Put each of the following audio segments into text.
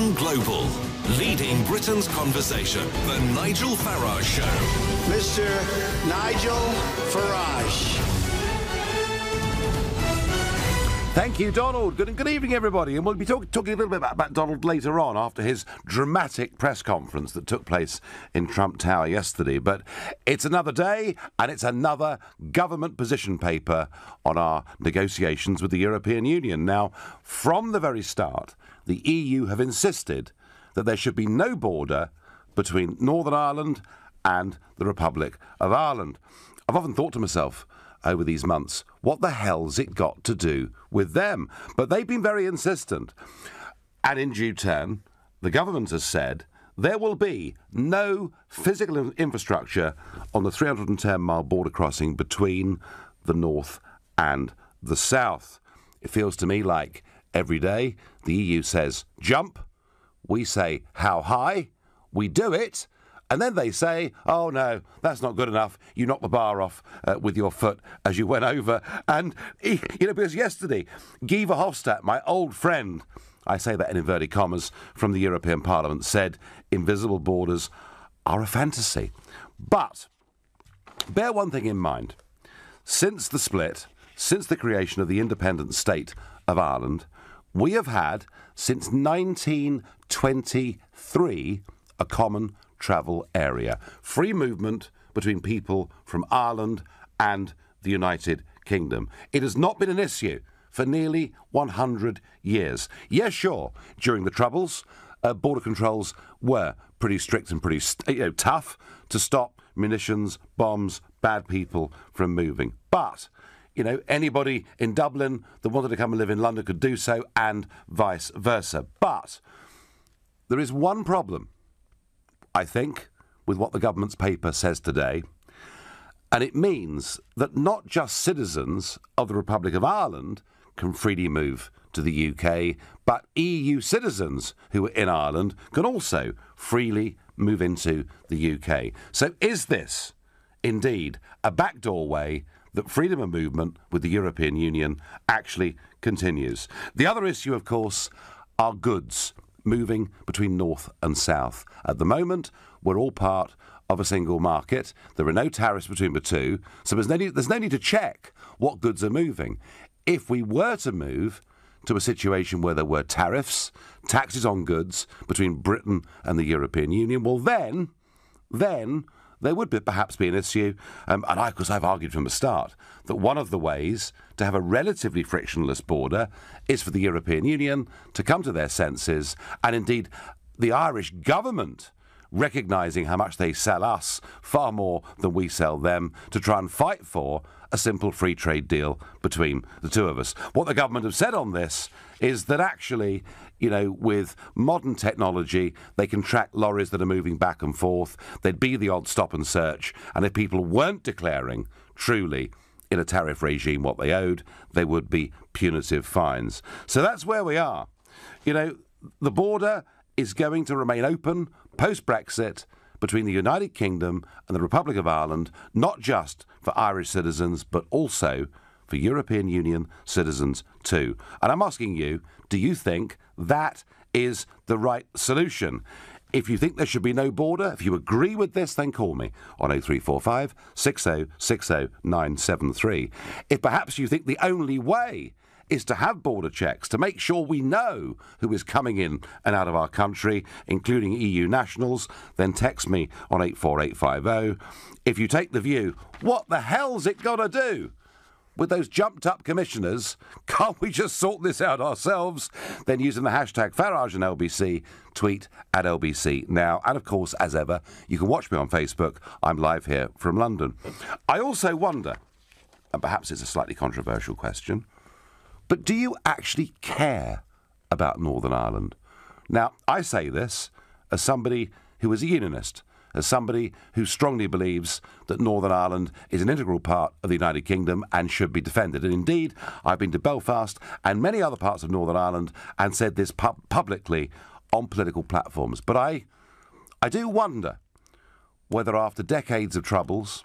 Gone Global. Leading Britain's conversation. The Nigel Farage Show. Mr. Nigel Farage. Thank you, Donald. Good evening, everybody. And we'll be talking a little bit about Donald later on after his dramatic press conference that took place in Trump Tower yesterday. But it's another day and it's another government position paper on our negotiations with the European Union. Now, from the very start, the EU have insisted that there should be no border between Northern Ireland and the Republic of Ireland. I've often thought to myself over these months, what the hell's it got to do with them? But they've been very insistent. And in due turn, the government has said there will be no physical infrastructure on the 310-mile border crossing between the north and the south. It feels to me like every day the EU says jump, we say how high, we do it, and then they say, oh, no, that's not good enough. You knocked the bar off with your foot as you went over. And, because yesterday, Guy Verhofstadt, my old friend, I say that in inverted commas, from the European Parliament, said invisible borders are a fantasy. But bear one thing in mind. Since the split, since the creation of the independent state of Ireland, we have had, since 1923, a common travel area. Free movement between people from Ireland and the United Kingdom. It has not been an issue for nearly 100 years. Yes, sure, during the Troubles, border controls were pretty strict and pretty tough to stop munitions, bombs, bad people from moving. But anybody in Dublin that wanted to come and live in London could do so, and vice versa. But there is one problem, I think, with what the government's paper says today, and it means that not just citizens of the Republic of Ireland can freely move to the UK, but EU citizens who are in Ireland can also freely move into the UK. So is this indeed a backdoor way that freedom of movement with the European Union actually continues? The other issue, of course, are goods moving between north and south. At the moment, we're all part of a single market. There are no tariffs between the two, so there's no need to check what goods are moving. If we were to move to a situation where there were tariffs, taxes on goods between Britain and the European Union, well then there would perhaps be an issue, and of course I've argued from the start that one of the ways to have a relatively frictionless border is for the European Union to come to their senses, and indeed the Irish government recognising how much they sell us far more than we sell them, to try and fight for a simple free trade deal between the two of us. What the government have said on this is that actually, with modern technology, they can track lorries that are moving back and forth. There'd be the odd stop and search, and if people weren't declaring truly in a tariff regime what they owed, there would be punitive fines. So that's where we are. The border is going to remain open post-Brexit between the United Kingdom and the Republic of Ireland, not just for Irish citizens, but also for European Union citizens too. And I'm asking you, do you think that is the right solution? If you think there should be no border, if you agree with this, then call me on 0345 60 60 973. If perhaps you think the only way is to have border checks to make sure we know who is coming in and out of our country, including EU nationals, then text me on 84850. If you take the view, what the hell's it got to do with those jumped-up commissioners? Can't we just sort this out ourselves? Then using the hashtag Farage and LBC, tweet at LBC now. And of course, as ever, you can watch me on Facebook. I'm live here from London. I also wonder, and perhaps it's a slightly controversial question, but do you actually care about Northern Ireland? Now, I say this as somebody who is a unionist, as somebody who strongly believes that Northern Ireland is an integral part of the United Kingdom and should be defended. And indeed, I've been to Belfast and many other parts of Northern Ireland and said this publicly on political platforms. But I do wonder whether after decades of troubles,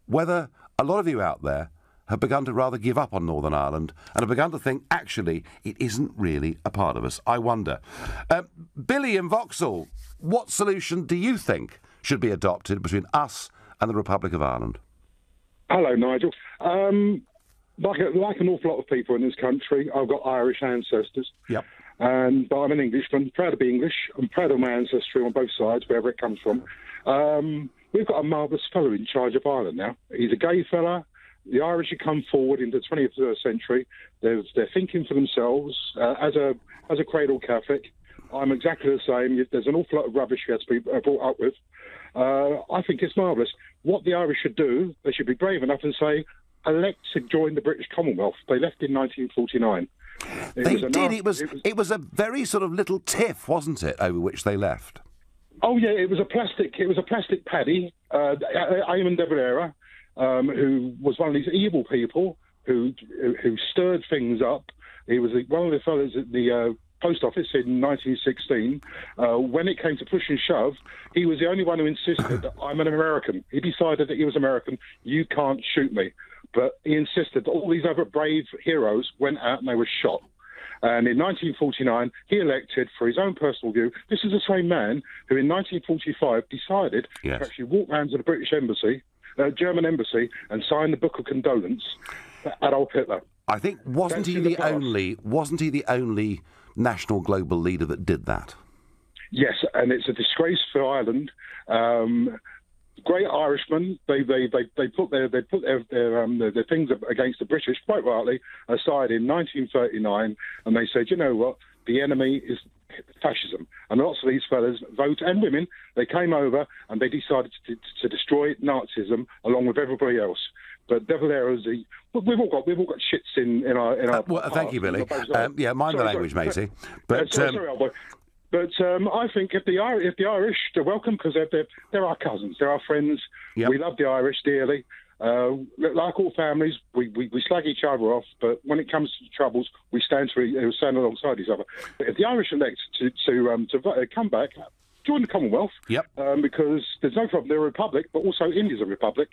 whether a lot of you out there have begun to rather give up on Northern Ireland and have begun to think, actually, it isn't really a part of us. I wonder. Billy in Vauxhall, what solution do you think should be adopted between us and the Republic of Ireland? Hello, Nigel. Like an awful lot of people in this country, I've got Irish ancestors. Yep. But I'm an Englishman, proud to be English. I'm proud of my ancestry on both sides, wherever it comes from. We've got a marvellous fellow in charge of Ireland now. He's a gay fella. The Irish have come forward into the 20th century. They're thinking for themselves. As a cradle Catholic, I'm exactly the same. There's an awful lot of rubbish we have to be brought up with. I think it's marvellous. What the Irish should do, they should be brave enough and say, elect to join the British Commonwealth. They left in 1949. It was a very sort of little tiff, wasn't it, over which they left? Oh yeah, it was a plastic paddy, Eamon de Valera, who was one of these evil people who stirred things up. He was one of the fellows at the post office in 1916. When it came to push and shove, he was the only one who insisted that I'm an American. He decided that he was American. You can't shoot me. But he insisted that all these other brave heroes went out and they were shot. And in 1949, he elected, for his own personal view, this is the same man who in 1945 decided to actually walk round to the British embassy, German embassy, and sign the Book of Condolence for Adolf Hitler. I think wasn't he the only national global leader that did that? Yes, and it's a disgrace for Ireland. Great Irishmen, they put their things against the British, quite rightly, aside in 1939, and they said, you know what, the enemy is fascism. And lots of these fellas, and women, they came over and they decided to destroy Nazism along with everybody else. But De Valera's we've all got shits in our. Well, thank you, Billy. Mind the language, matey. But sorry, Albo. But I think if the Irish, they're welcome because they're our cousins, they're our friends. Yep. We love the Irish dearly. Like all families, we slag each other off, but when it comes to troubles, we stand alongside each other. But if the Irish elect to come back, join the Commonwealth, because there's no problem. They're a republic, but also India's a republic.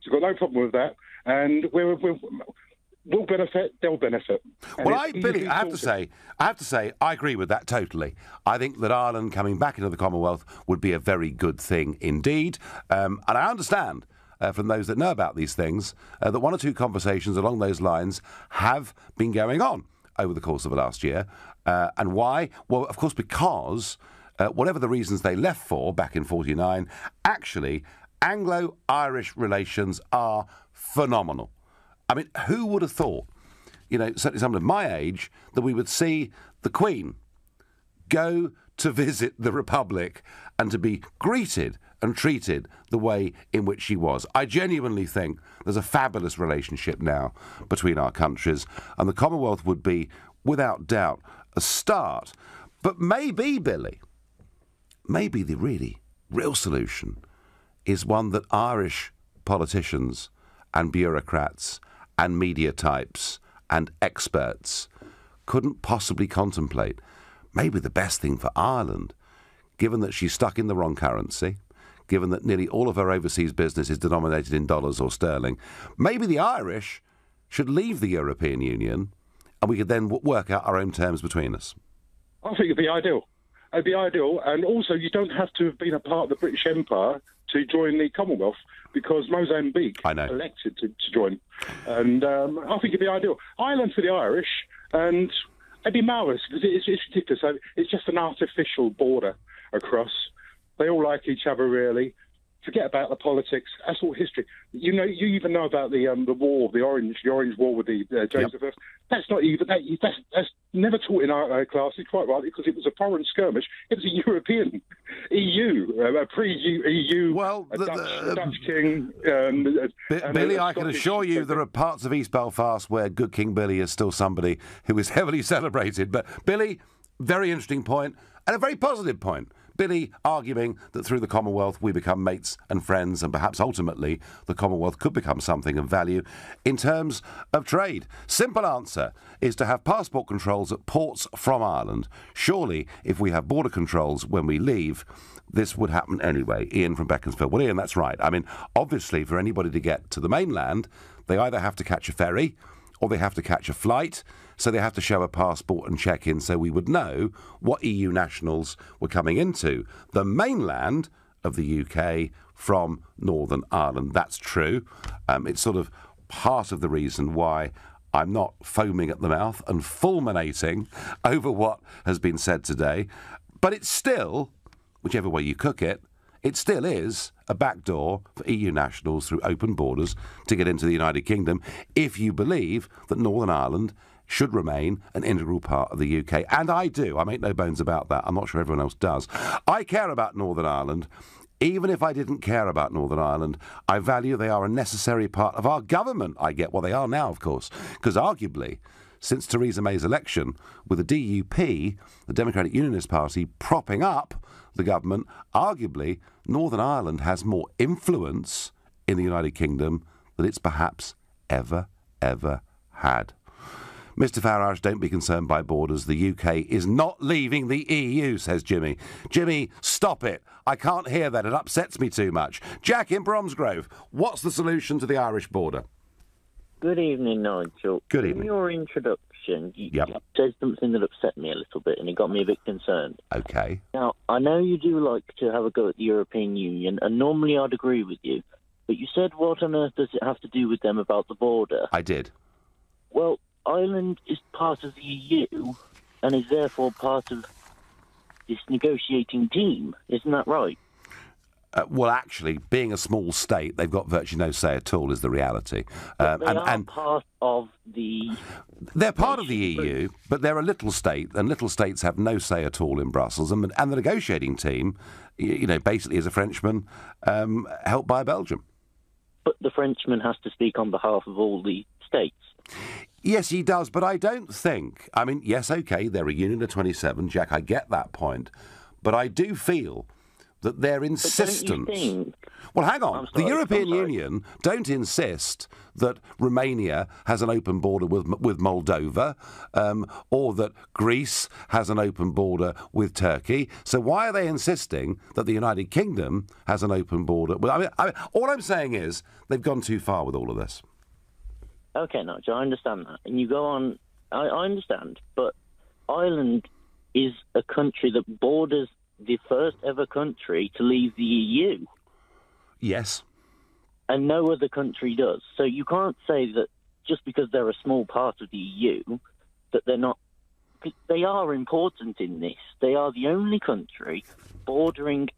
So we've got no problem with that, and we'll benefit, they'll benefit. Well, Billy, I have to say, I agree with that totally. I think that Ireland coming back into the Commonwealth would be a very good thing indeed. And I understand from those that know about these things that one or two conversations along those lines have been going on over the course of the last year. And why? Well, of course, because whatever the reasons they left for back in 49, actually, Anglo-Irish relations are phenomenal. I mean, who would have thought, certainly someone of my age, that we would see the Queen go to visit the Republic and to be greeted and treated the way in which she was. I genuinely think there's a fabulous relationship now between our countries, and the Commonwealth would be, without doubt, a start. But maybe, Billy, maybe the really real solution is one that Irish politicians and bureaucrats and media types and experts couldn't possibly contemplate. Maybe the best thing for Ireland, given that she's stuck in the wrong currency, given that nearly all of her overseas business is denominated in dollars or sterling, maybe the Irish should leave the European Union and we could then work out our own terms between us. I think it'd be ideal. It'd be ideal. And also, you don't have to have been a part of the British Empire to join the Commonwealth, because Mozambique elected to join. And I think it'd be ideal. Ireland for the Irish, and it'd be marvellous, because it's ridiculous. It's just an artificial border across. They all like each other, really. Forget about the politics. That's all history. You even know about the war, the Orange War with the James I. That's not even that's never taught in our classes, quite rightly, because it was a foreign skirmish. It was a European EU, a pre-EU. Well, Dutch king. Billy, I can assure you there are parts of East Belfast where Good King Billy is still somebody who is heavily celebrated. But Billy, very interesting point and a very positive point, Billy arguing that through the Commonwealth we become mates and friends, and perhaps ultimately the Commonwealth could become something of value in terms of trade. Simple answer is to have passport controls at ports from Ireland. Surely, if we have border controls when we leave, this would happen anyway. Ian from Beaconsfield. Well, Ian, that's right. I mean, obviously, for anybody to get to the mainland, they either have to catch a ferry or they have to catch a flight, so they have to show a passport and check in so we would know what EU nationals were coming into the mainland of the UK from Northern Ireland. That's true. It's sort of part of the reason why I'm not foaming at the mouth and fulminating over what has been said today. But it's still, whichever way you cook it, it still is a backdoor for EU nationals through open borders to get into the United Kingdom if you believe that Northern Ireland should remain an integral part of the UK. And I do. I make no bones about that. I'm not sure everyone else does. I care about Northern Ireland. Even if I didn't care about Northern Ireland, I value they are a necessary part of our government. I get what they are now, of course, because arguably, since Theresa May's election, with the DUP, the Democratic Unionist Party, propping up the government, arguably Northern Ireland has more influence in the United Kingdom than it's perhaps ever had. Mr Farage, don't be concerned by borders. The UK is not leaving the EU, says Jimmy. Jimmy, stop it. I can't hear that. It upsets me too much. Jack in Bromsgrove, what's the solution to the Irish border? Good evening, Nigel. Good evening. In your introduction, you said something that upset me a little bit, and it got me a bit concerned. OK. Now, I know you do like to have a go at the European Union, and normally I'd agree with you, but you said, what on earth does it have to do with them about the border? I did. Well, Ireland is part of the EU, and is therefore part of this negotiating team. Isn't that right? Well, actually, being a small state, they've got virtually no say at all, is the reality. But they are part of the... They're part of the EU, but they're a little state, and little states have no say at all in Brussels. And the negotiating team, you know, basically is a Frenchman helped by Belgium. But the Frenchman has to speak on behalf of all the states. Yes, he does, but I don't think... I mean, yes, OK, they're a union of 27, Jack, I get that point. But I do feel that their insistence... Well, hang on. The European Union don't insist that Romania has an open border with Moldova, or that Greece has an open border with Turkey. So why are they insisting that the United Kingdom has an open border? Well, I mean, all I'm saying is they've gone too far with all of this. OK, Nigel, I understand that. And you go on... I understand, but Ireland is a country that borders the first ever country to leave the EU. Yes. And no other country does. So you can't say that just because they're a small part of the EU, that they're not... They are important in this. They are the only country bordering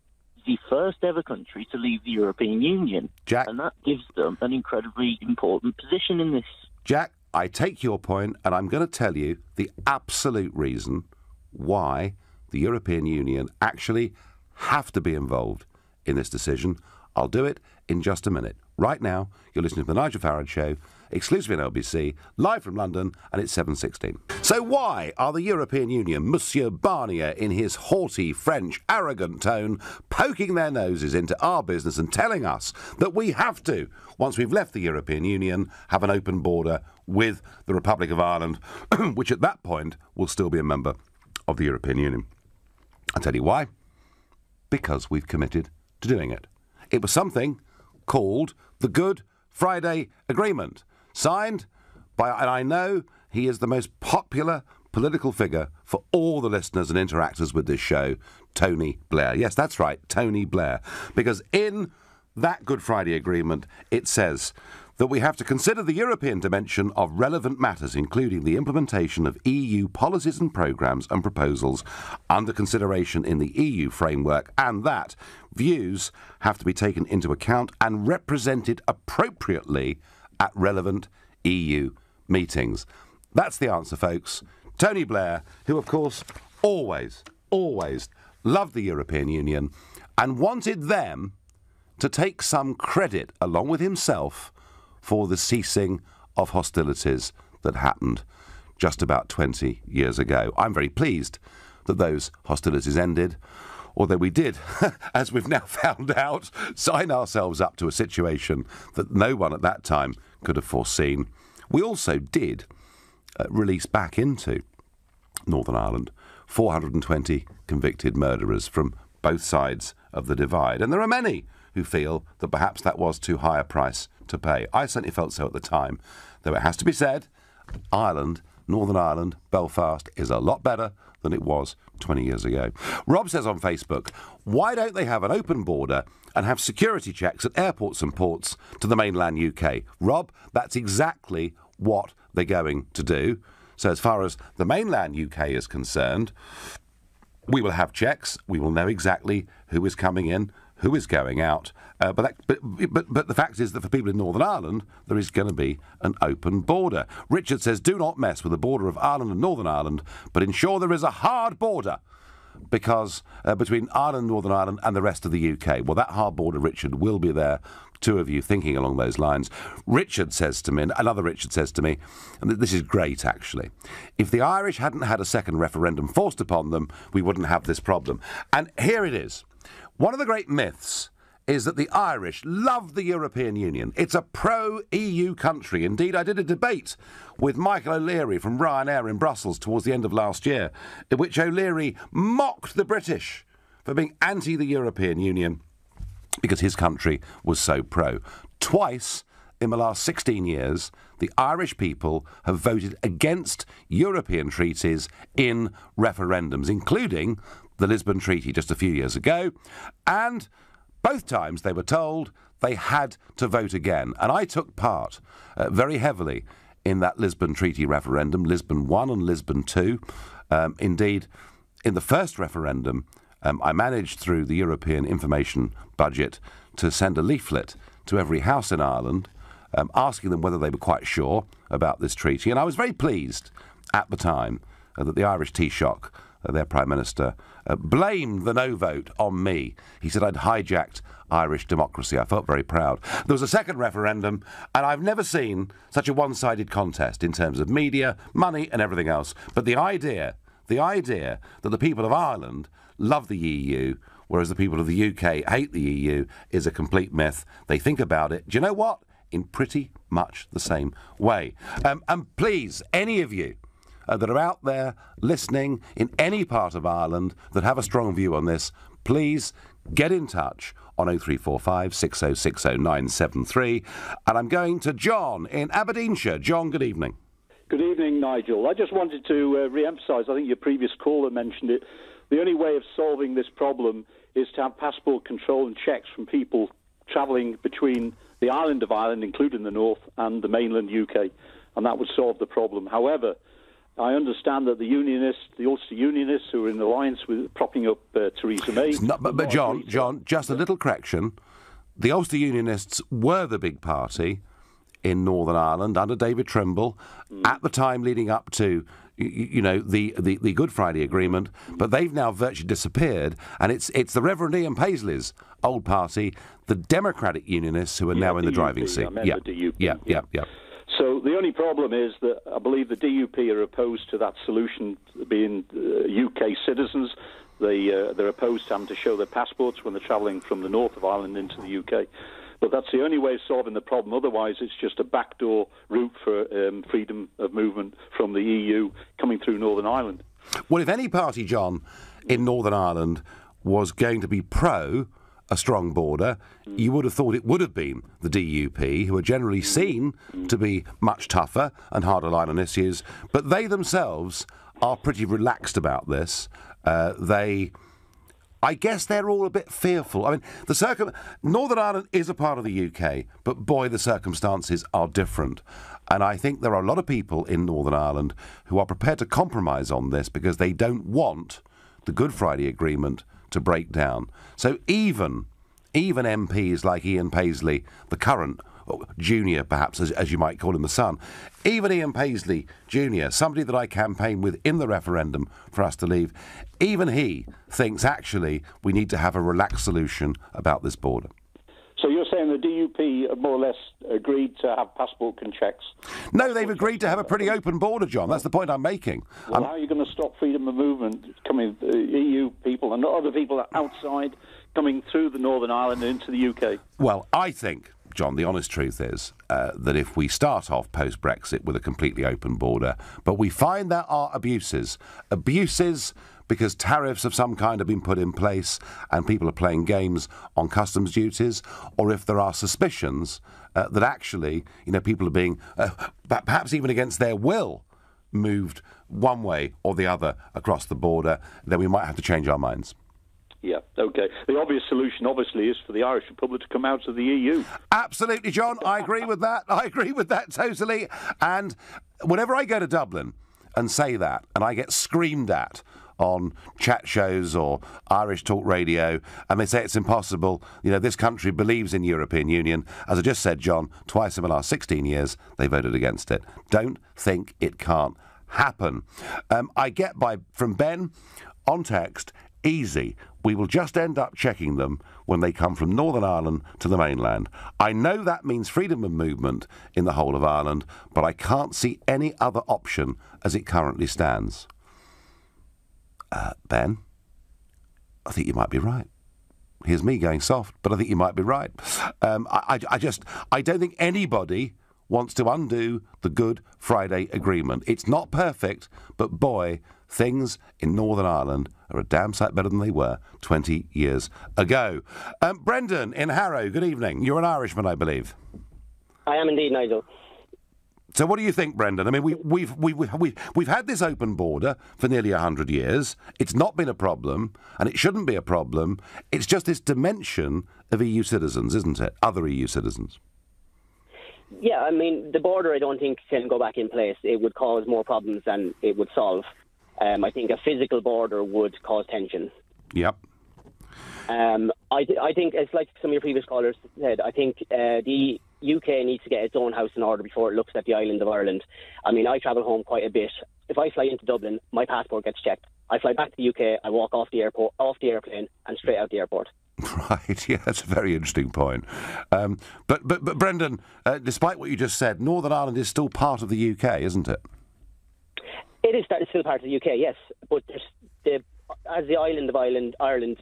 the first ever country to leave the European Union. Jack. And that gives them an incredibly important position in this. Jack, I take your point, and I'm going to tell you the absolute reason why the European Union actually have to be involved in this decision. I'll do it in just a minute. Right now, you're listening to The Nigel Farage Show, exclusively on LBC, live from London, and it's 7:16. So why are the European Union, Monsieur Barnier, in his haughty, French, arrogant tone, poking their noses into our business and telling us that we have to, once we've left the European Union, have an open border with the Republic of Ireland, which at that point will still be a member of the European Union? I'll tell you why. Because we've committed to doing it. It was something called the Good Friday Agreement, signed by, and I know he is the most popular political figure for all the listeners and interactors with this show, Tony Blair. Yes, that's right, Tony Blair. Because in that Good Friday Agreement, it says that we have to consider the European dimension of relevant matters, including the implementation of EU policies and programmes and proposals under consideration in the EU framework, and that views have to be taken into account and represented appropriately at relevant EU meetings. That's the answer, folks. Tony Blair, who, of course, always loved the European Union and wanted them to take some credit, along with himself, for the ceasing of hostilities that happened just about 20 years ago. I'm very pleased that those hostilities ended, although we did, as we've now found out, sign ourselves up to a situation that no one at that time could have foreseen. We also did release back into Northern Ireland 420 convicted murderers from both sides of the divide. And there are many who feel that perhaps that was too high a price to pay. I certainly felt so at the time, though it has to be said, Ireland, Northern Ireland, Belfast, is a lot better than it was 20 years ago. Rob says on Facebook, why don't they have an open border and have security checks at airports and ports to the mainland UK? Rob, that's exactly what they're going to do. So as far as the mainland UK is concerned, we will have checks. We will know exactly who is coming in, who is going out. But the fact is that for people in Northern Ireland, there is going to be an open border. Richard says, do not mess with the border of Ireland and Northern Ireland, but ensure there is a hard border because between Ireland, Northern Ireland and the rest of the UK. Well, that hard border, Richard, will be there. Two of you thinking along those lines. Richard says to me, and another Richard says to me, and this is great actually, if the Irish hadn't had a second referendum forced upon them, we wouldn't have this problem. And here it is. One of the great myths is that the Irish love the European Union. It's a pro-EU country. Indeed, I did a debate with Michael O'Leary from Ryanair in Brussels towards the end of last year, in which O'Leary mocked the British for being anti the European Union because his country was so pro. Twice in the last 16 years, the Irish people have voted against European treaties in referendums, including the Lisbon Treaty just a few years ago, and both times they were told they had to vote again. And I took part very heavily in that Lisbon Treaty referendum, Lisbon 1 and Lisbon 2. Indeed, in the first referendum, I managed through the European information budget to send a leaflet to every house in Ireland asking them whether they were quite sure about this treaty. And I was very pleased at the time that the Irish Taoiseach, their Prime Minister, blamed the no vote on me. He said I'd hijacked Irish democracy. I felt very proud. There was a second referendum, and I've never seen such a one-sided contest in terms of media, money and everything else. But the idea that the people of Ireland love the EU, whereas the people of the UK hate the EU, is a complete myth. They think about it, do you know what? In pretty much the same way. And please, any of you that are out there listening in any part of Ireland that have a strong view on this, please get in touch on 0345 6060 973. And I'm going to John in Aberdeenshire. John, good evening. Good evening, Nigel. I just wanted to re-emphasise, I think your previous caller mentioned it, the only way of solving this problem is to have passport control and checks from people travelling between the island of Ireland, including the north, and the mainland UK, and that would solve the problem. However, I understand that the Unionists, the Ulster Unionists, who are in alliance with propping up Theresa May... But John, just a little correction. The Ulster Unionists were the big party in Northern Ireland under David Trimble at the time leading up to the Good Friday Agreement, but they've now virtually disappeared, and it's the Reverend Ian Paisley's old party, the Democratic Unionists, who are now in the driving seat. The DUP. So the only problem is that I believe the DUP are opposed to that solution, being UK citizens. They're opposed to having to show their passports when they're travelling from the north of Ireland into the UK. But that's the only way of solving the problem. Otherwise, it's just a backdoor route for freedom of movement from the EU coming through Northern Ireland. Well, if any party, John, in Northern Ireland was going to be pro a strong border, you would have thought it would have been the DUP, who are generally seen to be much tougher and harder line on issues. But they themselves are pretty relaxed about this. I guess they're all a bit fearful. I mean, Northern Ireland is a part of the UK, but boy, the circumstances are different. And I think there are a lot of people in Northern Ireland who are prepared to compromise on this because they don't want the Good Friday Agreement to break down. So even MPs like Ian Paisley, the current junior, perhaps, as you might call him, the son, even Ian Paisley Jr., somebody that I campaigned with in the referendum for us to leave, even he thinks actually we need to have a relaxed solution about this border. So you're saying the DUP UK have more or less agreed to have passport checks. No, they've agreed to have a pretty open border, John. That's the point I'm making. Well, how are you going to stop freedom of movement coming, EU people and other people outside coming through the Northern Ireland and into the UK? Well, I think, John, the honest truth is that if we start off post-Brexit with a completely open border, but we find there are abuses because tariffs of some kind have been put in place and people are playing games on customs duties, or if there are suspicions that actually, people are being, perhaps even against their will, moved one way or the other across the border, then we might have to change our minds. Yeah, OK. The obvious solution, obviously, is for the Irish Republic to come out of the EU. Absolutely, John. I agree with that. I agree with that totally. And whenever I go to Dublin and say that, and I get screamed at on chat shows or Irish talk radio, and they say it's impossible, this country believes in European Union. As I just said, John, twice in the last 16 years, they voted against it. Don't think it can't happen. I get from Ben on text, easy. We will just end up checking them when they come from Northern Ireland to the mainland. I know that means freedom of movement in the whole of Ireland, but I can't see any other option as it currently stands. Ben, I think you might be right. Here's me going soft, but I think you might be right. I don't think anybody wants to undo the Good Friday Agreement. It's not perfect, but boy, things in Northern Ireland are a damn sight better than they were 20 years ago. Brendan in Harrow, good evening. You're an Irishman, I believe. I am indeed, Nigel. So what do you think, Brendan? I mean, we've had this open border for nearly 100 years. It's not been a problem, and it shouldn't be a problem. It's just this dimension of EU citizens, isn't it? Other EU citizens. Yeah, I mean, the border I don't think can go back in place. It would cause more problems than it would solve. I think a physical border would cause tension. Yep. I think, it's like some of your previous callers said, I think the UK needs to get its own house in order before it looks at the island of Ireland. I mean, I travel home quite a bit. If I fly into Dublin, my passport gets checked. I fly back to the UK, I walk off the airplane, and straight out the airport. Right, yeah, that's a very interesting point. But Brendan, despite what you just said, Northern Ireland is still part of the UK, isn't it? It is still part of the UK, yes. But as the island of Ireland,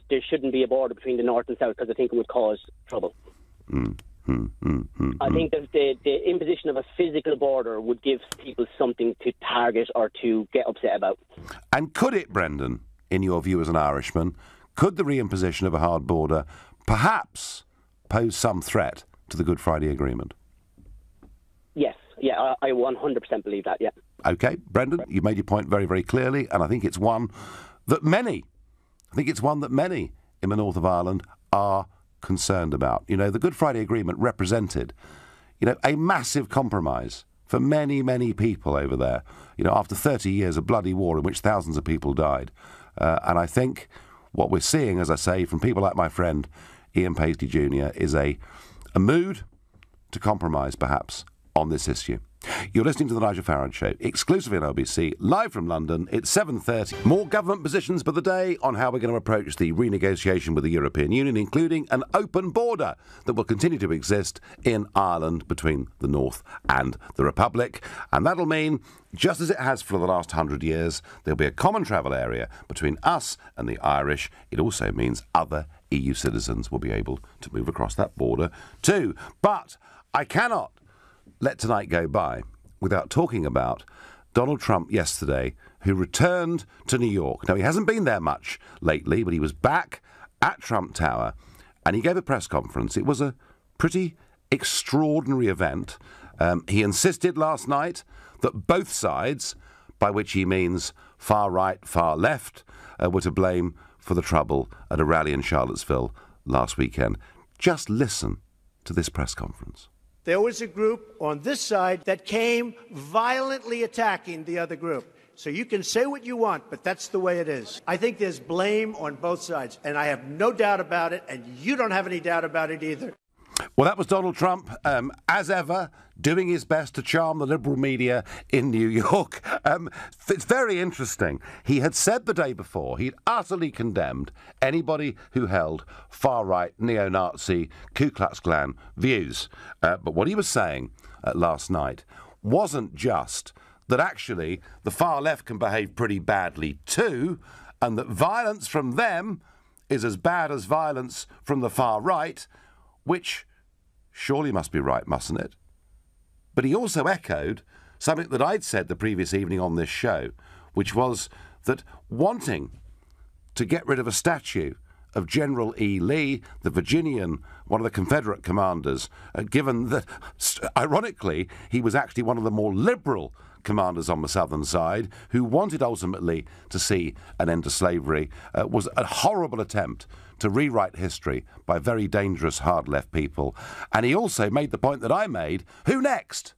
there shouldn't be a border between the north and south because I think it would cause trouble. I think that the imposition of a physical border would give people something to target or to get upset about. And could it, Brendan, in your view as an Irishman, could the reimposition of a hard border perhaps pose some threat to the Good Friday Agreement? Yes, yeah, I 100% believe that, yeah. OK, Brendan, you made your point very, very clearly, and I think it's one that many in the north of Ireland are concerned about. The Good Friday Agreement represented, a massive compromise for many, many people over there, after 30 years of bloody war in which thousands of people died. And I think what we're seeing, as I say, from people like my friend Ian Paisley Jr. is a mood to compromise, perhaps, on this issue. You're listening to The Nigel Farage Show, exclusively on LBC, live from London. It's 7:30. More government positions for the day on how we're going to approach the renegotiation with the European Union, including an open border that will continue to exist in Ireland between the North and the Republic. And that'll mean, just as it has for the last 100 years, there'll be a common travel area between us and the Irish. It also means other EU citizens will be able to move across that border too. But I cannot let tonight go by without talking about Donald Trump yesterday, who returned to New York. Now, he hasn't been there much lately, but he was back at Trump Tower and he gave a press conference. It was a pretty extraordinary event. He insisted last night that both sides, by which he means far right, far left, were to blame for the trouble at a rally in Charlottesville last weekend. Just listen to this press conference. There was a group on this side that came violently attacking the other group. So you can say what you want, but that's the way it is. I think there's blame on both sides, and I have no doubt about it, and you don't have any doubt about it either. Well, that was Donald Trump, as ever, doing his best to charm the liberal media in New York. It's very interesting. He had said the day before he'd utterly condemned anybody who held far-right, neo-Nazi, Ku Klux Klan views. But what he was saying last night wasn't just that actually the far left can behave pretty badly too, and that violence from them is as bad as violence from the far right, which surely must be right, mustn't it? But he also echoed something that I'd said the previous evening on this show, which was that wanting to get rid of a statue of General E. Lee, the Virginian, one of the Confederate commanders, given that, ironically, he was actually one of the more liberal commanders on the southern side, who wanted ultimately to see an end to slavery, was a horrible attempt to rewrite history by very dangerous hard-left people. And he also made the point that I made, who next?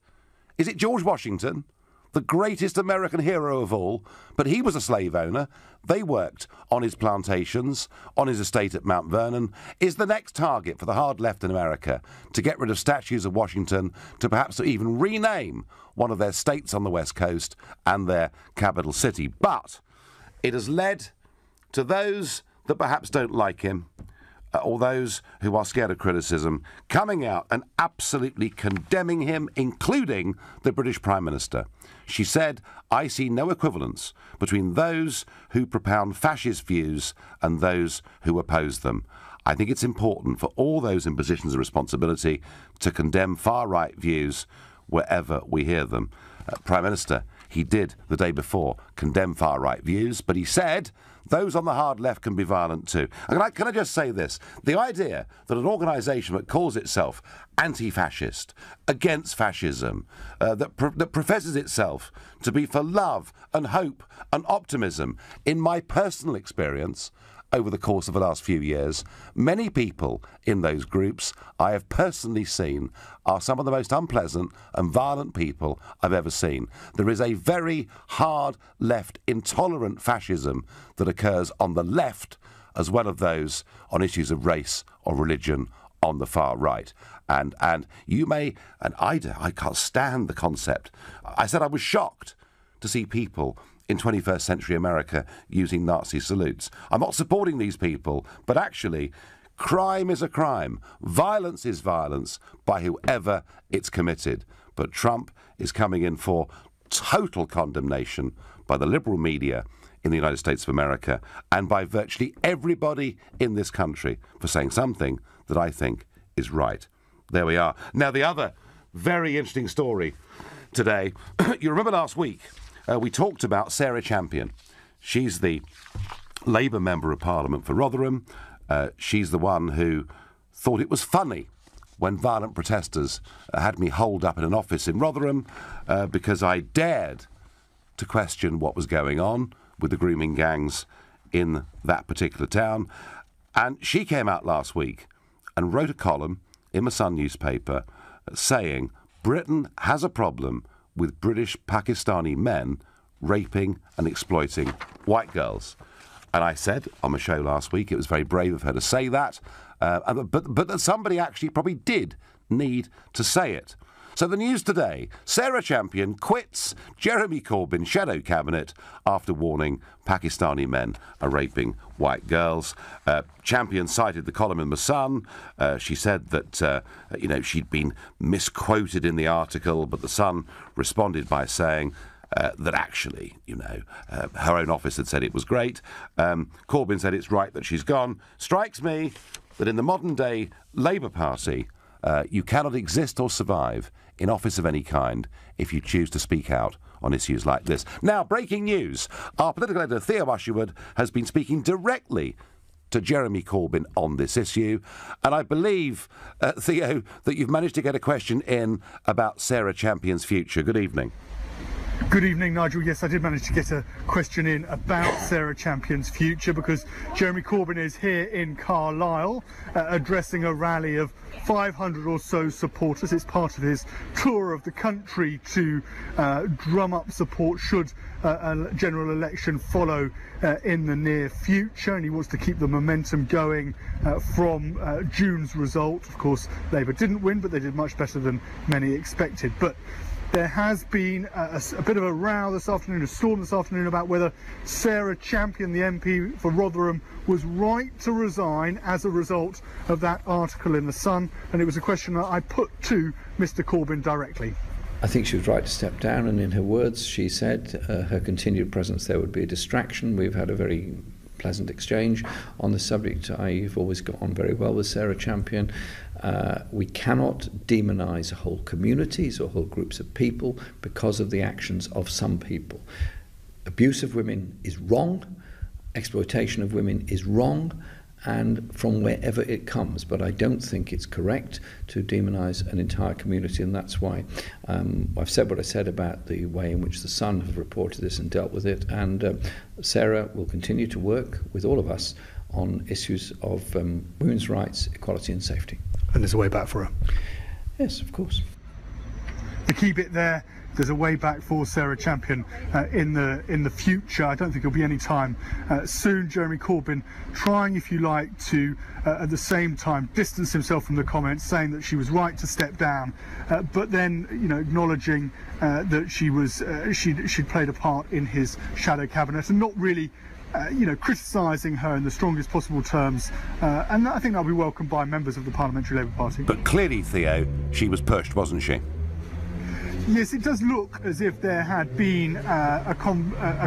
Is it George Washington, the greatest American hero of all? But he was a slave owner. They worked on his plantations, on his estate at Mount Vernon. Is the next target for the hard left in America to get rid of statues of Washington, to perhaps even rename one of their states on the West Coast and their capital city? But it has led to those that perhaps don't like him, or those who are scared of criticism, coming out and absolutely condemning him, including the British Prime Minister. She said, "I see no equivalence between those who propound fascist views and those who oppose them. I think it's important for all those in positions of responsibility to condemn far-right views wherever we hear them." Prime Minister, he did the day before condemn far-right views, but he said those on the hard left can be violent too. And can I just say this? The idea that an organisation that calls itself anti-fascist, against fascism, that professes itself to be for love and hope and optimism, in my personal experience, over the course of the last few years, many people in those groups I have personally seen are some of the most unpleasant and violent people I've ever seen. There is a very hard left, intolerant fascism that occurs on the left, as well as those on issues of race or religion on the far right. And you may, and I can't stand the concept. I said I was shocked to see people in 21st century America using Nazi salutes. I'm not supporting these people, but actually, crime is a crime. Violence is violence by whoever it's committed. But Trump is coming in for total condemnation by the liberal media in the United States of America and by virtually everybody in this country for saying something that I think is right. There we are. Now, the other very interesting story today, you remember last week, we talked about Sarah Champion. She's the Labour Member of Parliament for Rotherham. She's the one who thought it was funny when violent protesters had me holed up in an office in Rotherham because I dared to question what was going on with the grooming gangs in that particular town. And she came out last week and wrote a column in the Sun newspaper saying Britain has a problem with British Pakistani men raping and exploiting white girls. And I said on the show last week it was very brave of her to say that, but that somebody actually probably did need to say it. So the news today, Sarah Champion quits Jeremy Corbyn's shadow cabinet after warning Pakistani men are raping white girls. Champion cited the column in The Sun. She said that, she'd been misquoted in the article, but The Sun responded by saying that actually, her own office had said it was great. Corbyn said it's right that she's gone. Strikes me that in the modern-day Labour Party, you cannot exist or survive in office of any kind if you choose to speak out on issues like this. Now, breaking news. Our political editor, Theo Usherwood, has been speaking directly to Jeremy Corbyn on this issue. And I believe, Theo, that you've managed to get a question in about Sarah Champion's future. Good evening. Good evening, Nigel. Yes, I did manage to get a question in about Sarah Champion's future because Jeremy Corbyn is here in Carlisle addressing a rally of 500 or so supporters. It's part of his tour of the country to drum up support should a general election follow in the near future, and he wants to keep the momentum going from June's result. Of course, Labour didn't win, but they did much better than many expected. But there has been a bit of a row this afternoon, a storm this afternoon, about whether Sarah Champion, the MP for Rotherham, was right to resign as a result of that article in The Sun, and it was a question that I put to Mr Corbyn directly. I think she was right to step down, and in her words she said her continued presence there would be a distraction. We've had a very pleasant exchange on the subject. I've always got on very well with Sarah Champion. We cannot demonise whole communities or whole groups of people because of the actions of some people. Abuse of women is wrong, exploitation of women is wrong, and from wherever it comes, but I don't think it's correct to demonise an entire community, and that's why I've said what I said about the way in which The Sun have reported this and dealt with it, and Sarah will continue to work with all of us on issues of women's rights, equality and safety. And there's a way back for her? Yes, of course. The key bit there, there's a way back for Sarah Champion in the future. I don't think it'll be any time soon. Jeremy Corbyn trying, if you like, to at the same time distance himself from the comments, saying that she was right to step down, but then, you know, acknowledging that she'd played a part in his shadow cabinet, and not really criticising her in the strongest possible terms, and I think that'll be welcomed by members of the Parliamentary Labour Party. But clearly, Theo, she was pushed, wasn't she? Yes, it does look as if there had been a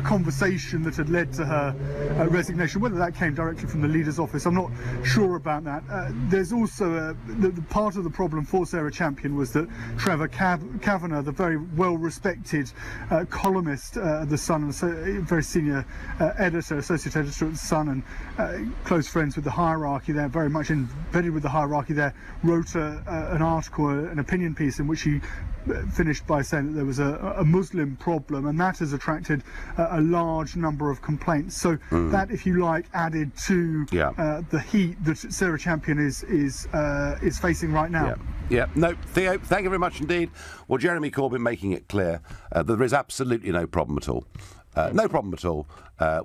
conversation that had led to her resignation. Whether that came directly from the leader's office, I'm not sure about that. There's also the part of the problem for Sarah Champion was that Trevor Kavanagh, the very well-respected columnist at The Sun, and very senior editor, associate editor at The Sun, and close friends with the hierarchy there, very much embedded with the hierarchy there, wrote an article, an opinion piece in which he finished by saying that there was a Muslim problem, and that has attracted a large number of complaints. So that, if you like, added to the heat that Sarah Champion is facing right now. Yeah. No, Theo, thank you very much indeed. Well, Jeremy Corbyn making it clear that there is absolutely no problem at all. No problem at all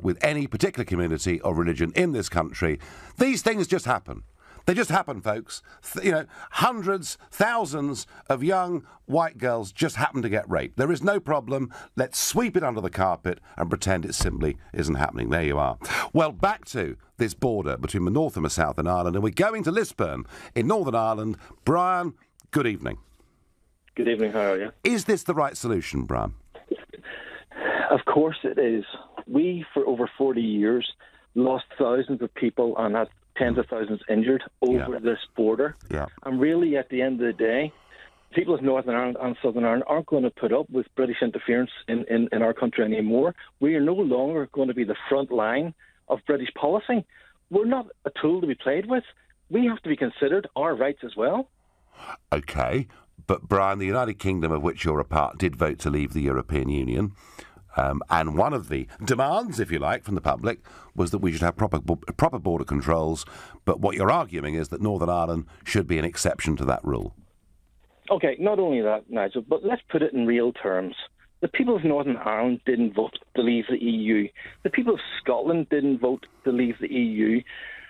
with any particular community or religion in this country. These things just happen. They just happen, folks. Hundreds, thousands of young white girls just happen to get raped. There is no problem. Let's sweep it under the carpet and pretend it simply isn't happening. There you are. Well, back to this border between the north and the south in Ireland, and we're going to Lisburn in Northern Ireland. Brian, good evening. Good evening, how are you? Is this the right solution, Brian? Of course it is. We, for over 40 years, lost thousands of people and had tens of thousands injured over this border. And really, at the end of the day, people of Northern Ireland and Southern Ireland aren't going to put up with British interference in our country anymore. We are no longer going to be the front line of British policy. We're not a tool to be played with. We have to be considered our rights as well. OK, but Brian, the United Kingdom, of which you're a part, did vote to leave the European Union. And one of the demands, if you like, from the public was that we should have proper border controls. But what you're arguing is that Northern Ireland should be an exception to that rule. OK, not only that, Nigel, but let's put it in real terms. The people of Northern Ireland didn't vote to leave the EU. The people of Scotland didn't vote to leave the EU.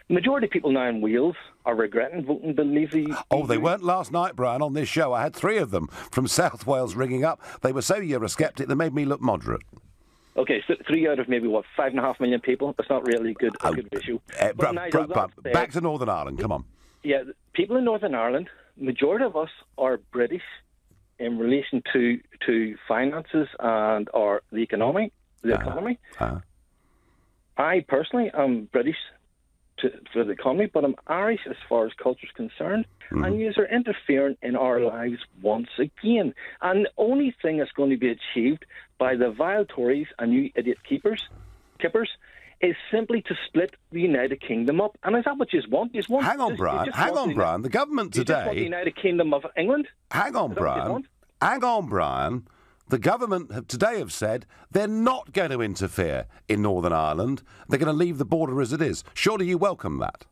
The majority of people now in Wales are regretting voting to leave the EU. Oh, they weren't last night, Brian, on this show. I had 3 of them from South Wales ringing up. They were so Eurosceptic they made me look moderate. OK, so 3 out of maybe, 5.5 million people? That's not really a good issue. Back to Northern Ireland, come on. Yeah, people in Northern Ireland, majority of us are British in relation to finances and the economy. I personally am British for the economy, but I'm Irish as far as culture is concerned, and you are interfering in our lives once again. And the only thing that's going to be achieved by the vile Tories and you idiot kippers is simply to split the United Kingdom up. And is that what you want? Hang on, Brian. The government today... You just want the United Kingdom of England? Hang on, Brian. The government today have said they're not going to interfere in Northern Ireland. They're going to leave the border as it is. Surely you welcome that?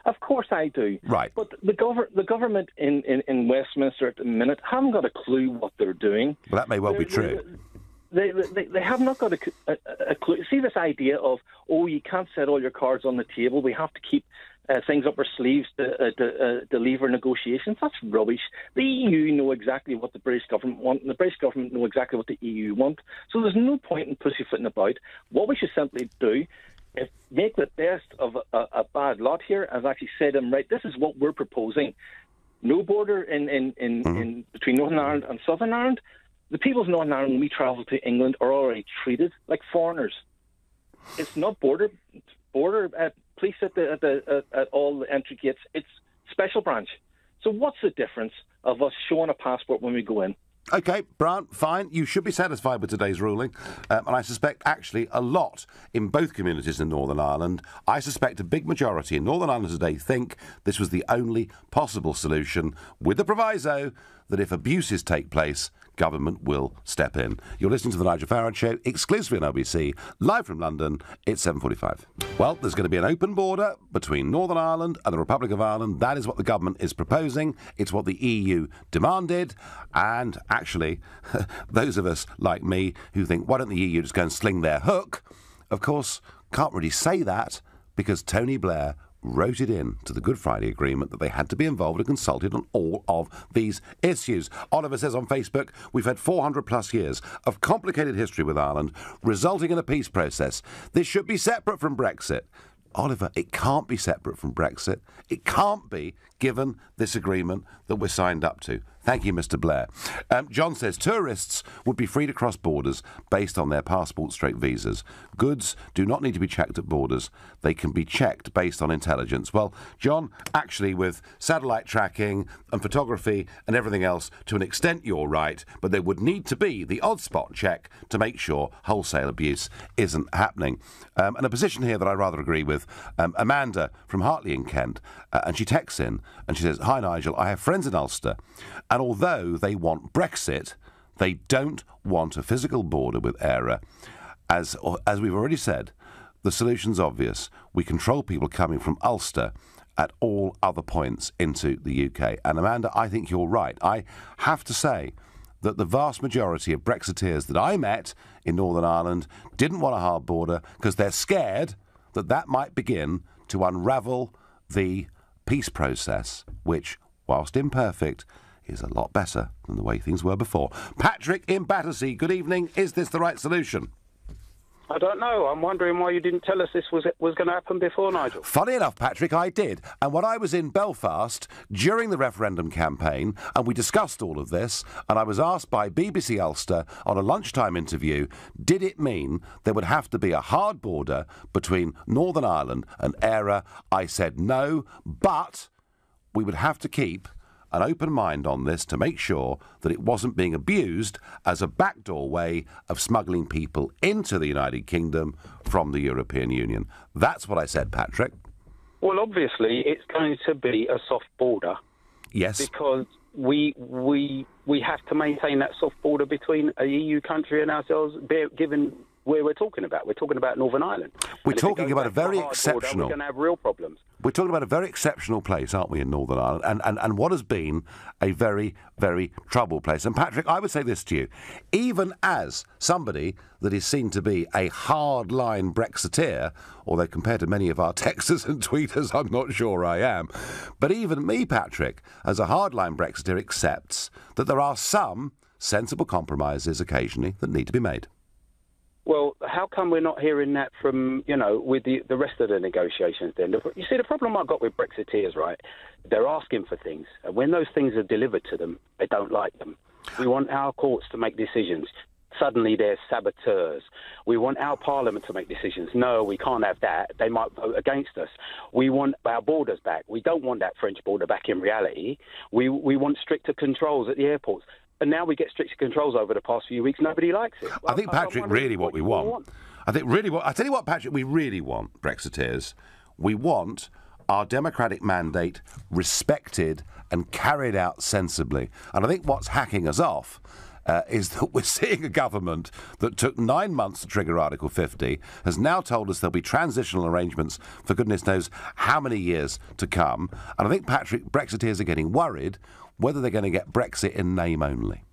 Of course I do. Right. But the government in Westminster at the minute haven't got a clue what they're doing. Well, that may well be true. They have not got a clue. See this idea of, you can't set all your cards on the table. We have to keep things up our sleeves to leave our negotiations. That's rubbish. The EU know exactly what the British government want, and the British government know exactly what the EU want. So there's no point in pussyfooting about. What we should simply do is make the best of a bad lot here, and actually say to them, right, this is what we're proposing. No border in between Northern Ireland and Southern Ireland. The people of Northern Ireland, when we travel to England, are already treated like foreigners. It's not border police at all the entry gates. It's special branch. So what's the difference of us showing a passport when we go in? OK, Brian, fine. You should be satisfied with today's ruling. And I suspect actually a lot in both communities in Northern Ireland. I suspect a big majority in Northern Ireland today think this was the only possible solution, with the proviso that if abuses take place, government will step in. You're listening to The Nigel Farage Show, exclusively on LBC, live from London. It's 7:45. Well, there's going to be an open border between Northern Ireland and the Republic of Ireland. That is what the government is proposing. It's what the EU demanded. And actually, those of us like me who think, why don't the EU just go and sling their hook, of course, can't really say that because Tony Blair wrote it in to the Good Friday Agreement that they had to be involved and consulted on all of these issues. Oliver says on Facebook, we've had 400 plus years of complicated history with Ireland, resulting in a peace process. This should be separate from Brexit. Oliver, it can't be separate from Brexit. It can't be, given this agreement that we're signed up to. Thank you, Mr. Blair. John says tourists would be free to cross borders based on their passport/visas. Goods do not need to be checked at borders. They can be checked based on intelligence. Well, John, actually with satellite tracking and photography and everything else, to an extent you're right, but there would need to be the odd spot check to make sure wholesale abuse isn't happening. And a position here that I rather agree with, Amanda from Hartley in Kent, and she texts in and she says, "Hi Nigel, I have friends in Ulster, and although they want Brexit, they don't want a physical border with Eire. As we've already said, the solution's obvious. We control people coming from Ulster at all other points into the UK." And Amanda, I think you're right. I have to say that the vast majority of Brexiteers that I met in Northern Ireland didn't want a hard border because they're scared that that might begin to unravel the peace process, which, whilst imperfect, is a lot better than the way things were before. Patrick in Battersea, good evening. Is this the right solution? I don't know. I'm wondering why you didn't tell us this was going to happen before, Nigel. Funny enough, Patrick, I did. And when I was in Belfast during the referendum campaign, and we discussed all of this, and I was asked by BBC Ulster on a lunchtime interview, did it mean there would have to be a hard border between Northern Ireland and Eire? I said no, but we would have to keep an open mind on this to make sure that it wasn't being abused as a backdoor way of smuggling people into the United Kingdom from the European Union. That's what I said, Patrick. Well, obviously, it's going to be a soft border. Yes. Because we have to maintain that soft border between a EU country and ourselves, given where we're talking about. We're talking about Northern Ireland. We're talking about a very exceptional... Border, we're going to have real problems. We're talking about a very exceptional place, aren't we, in Northern Ireland, and what has been a very, very troubled place. And, Patrick, I would say this to you. Even as somebody that is seen to be a hard-line Brexiteer, although compared to many of our texters and tweeters, I'm not sure I am, but even me, Patrick, as a hard-line Brexiteer, accepts that there are some sensible compromises occasionally that need to be made. Well, how come we're not hearing that from, with the rest of the negotiations then? You see, the problem I've got with Brexiteers, right, they're asking for things. And when those things are delivered to them, they don't like them. We want our courts to make decisions. Suddenly they're saboteurs. We want our parliament to make decisions. No, we can't have that. They might vote against us. We want our borders back. We don't want that French border back in reality. We want stricter controls at the airports. And now we get stricter controls over the past few weeks. Nobody likes it. Well, I think, Patrick, really what we want. I think really what... I tell you what, Patrick, we really want, Brexiteers. We want our democratic mandate respected and carried out sensibly. And I think what's hacking us off is that we're seeing a government that took 9 months to trigger Article 50, has now told us there'll be transitional arrangements for goodness knows how many years to come. And I think, Patrick, Brexiteers are getting worried whether they're going to get Brexit in name only.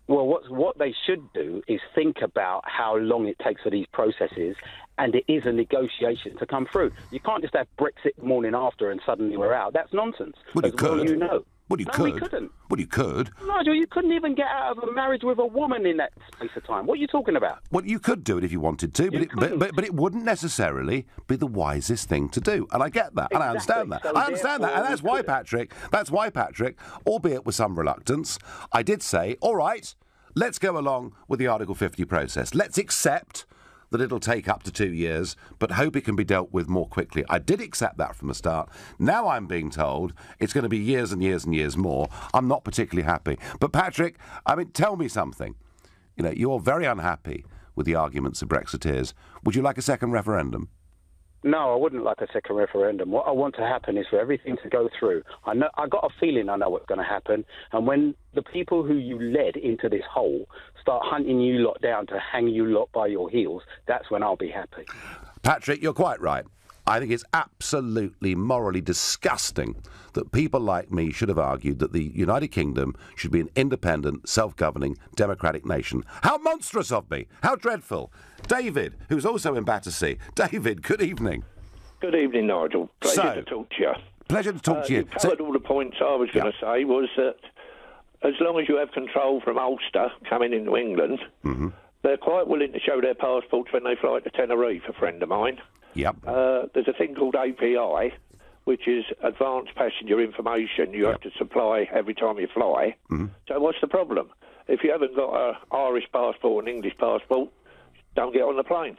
Well, what they should do is think about how long it takes for these processes, and it is a negotiation to come through. You can't just have Brexit the morning after and suddenly we're out. That's nonsense. Well, you could. Well, you know. Well, you No, could. we couldn't. Well, you could. Nigel, you couldn't even get out of a marriage with a woman in that space of time. What are you talking about? Well, you could do it if you wanted to, but it wouldn't necessarily be the wisest thing to do. And I get that, and I understand that. So I understand that, and therefore that's why, Patrick, albeit with some reluctance, I did say, all right, let's go along with the Article 50 process. Let's accept that it'll take up to 2 years, but hope it can be dealt with more quickly. I did accept that from the start. Now I'm being told it's going to be years and years and years more. I'm not particularly happy. But Patrick, I mean, tell me something. You know, you're very unhappy with the arguments of Brexiteers. Would you like a second referendum? No, I wouldn't like a second referendum. What I want to happen is for everything to go through. I got a feeling I know what's going to happen. And when the people who you led into this hole start hunting you lot down to hang you lot by your heels, that's when I'll be happy. Patrick, you're quite right. I think it's absolutely morally disgusting that people like me should have argued that the United Kingdom should be an independent, self-governing, democratic nation. How monstrous of me! How dreadful! David, who's also in Battersea. David, good evening. Good evening, Nigel. Pleasure to talk to you. Pleasure to talk to you. You covered all the points I was going to say. Was that as long as you have control from Ulster coming into England, they're quite willing to show their passports when they fly to Tenerife, a friend of mine. Yep. There's a thing called API, which is Advanced Passenger Information you have to supply every time you fly. So what's the problem? If you haven't got an Irish passport, an English passport, don't get on the plane.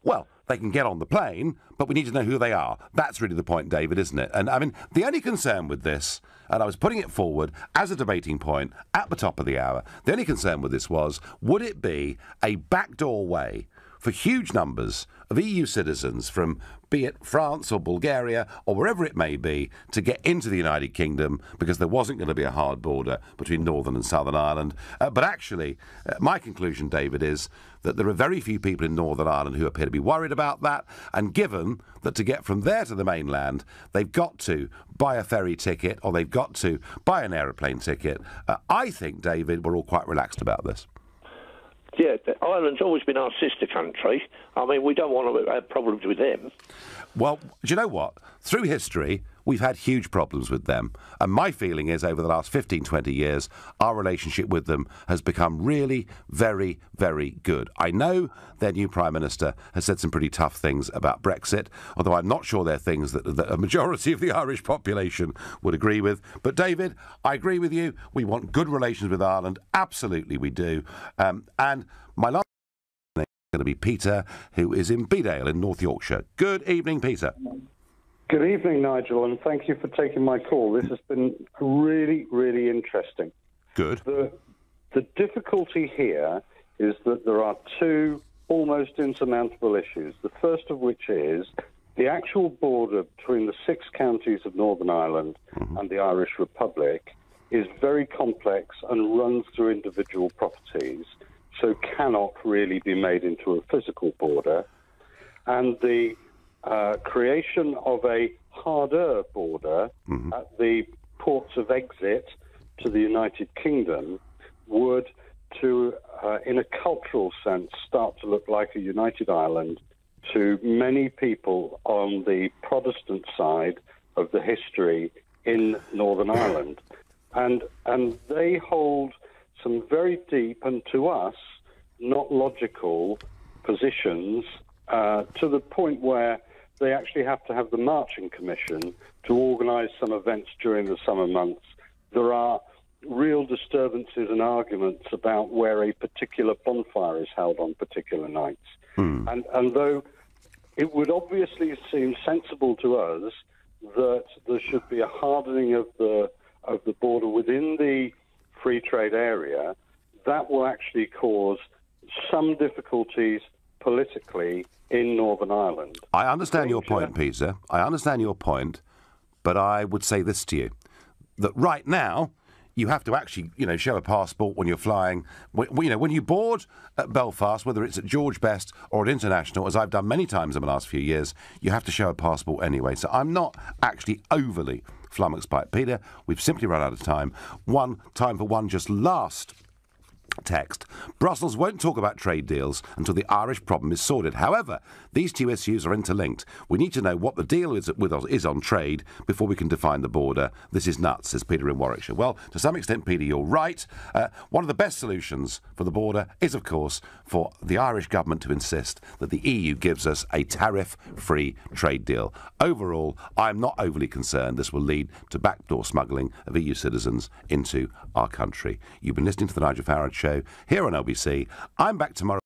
Well, they can get on the plane, but we need to know who they are. That's really the point, David, isn't it? And, I mean, the only concern with this, and I was putting it forward as a debating point at the top of the hour, the only concern with this was, would it be a backdoor way for huge numbers of EU citizens from, be it France or Bulgaria or wherever it may be, to get into the United Kingdom because there wasn't going to be a hard border between Northern and Southern Ireland. But actually, my conclusion, David, is that there are very few people in Northern Ireland who appear to be worried about that, and given that to get from there to the mainland, they've got to buy a ferry ticket or they've got to buy an aeroplane ticket, I think, David, we're all quite relaxed about this. Yeah, Ireland's always been our sister country. I mean, we don't want to have problems with them. Well, do you know what? Through history, we've had huge problems with them. And my feeling is over the last 15, 20 years, our relationship with them has become really very, very good. I know their new Prime Minister has said some pretty tough things about Brexit, although I'm not sure they're things that a majority of the Irish population would agree with. But, David, I agree with you. We want good relations with Ireland. Absolutely we do. And my last name is going to be Peter, who is in Bedale in North Yorkshire. Good evening, Peter. Good evening, Nigel, and thank you for taking my call. This has been really, really interesting. Good. The difficulty here is that there are two almost insurmountable issues. The first of which is the actual border between the 6 counties of Northern Ireland and the Irish Republic is very complex and runs through individual properties, so cannot really be made into a physical border. And the creation of a harder border at the ports of exit to the United Kingdom would, in a cultural sense, start to look like a united Ireland to many people on the Protestant side of the history in Northern Ireland. And they hold some very deep and, to us, not logical positions to the point where they actually have to have the Marching Commission to organise some events during the summer months. There are real disturbances and arguments about where a particular bonfire is held on particular nights. And though it would obviously seem sensible to us that there should be a hardening of the border within the free trade area, that will actually cause some difficulties politically in Northern Ireland. I understand your point, Peter. I understand your point, but I would say this to you, that right now you have to actually, show a passport when you're flying. When you board at Belfast, whether it's at George Best or at International, as I've done many times in the last few years, you have to show a passport anyway. So I'm not actually overly flummoxed by it. Peter, we've simply run out of time. Time for one just last Text. Brussels won't talk about trade deals until the Irish problem is sorted. However, these two issues are interlinked. We need to know what the deal is on trade before we can define the border. This is nuts, says Peter in Warwickshire. Well, to some extent, Peter, you're right. One of the best solutions for the border is, of course, for the Irish government to insist that the EU gives us a tariff-free trade deal. Overall, I'm not overly concerned this will lead to backdoor smuggling of EU citizens into our country. You've been listening to the Nigel Farage Show here on LBC. I'm back tomorrow.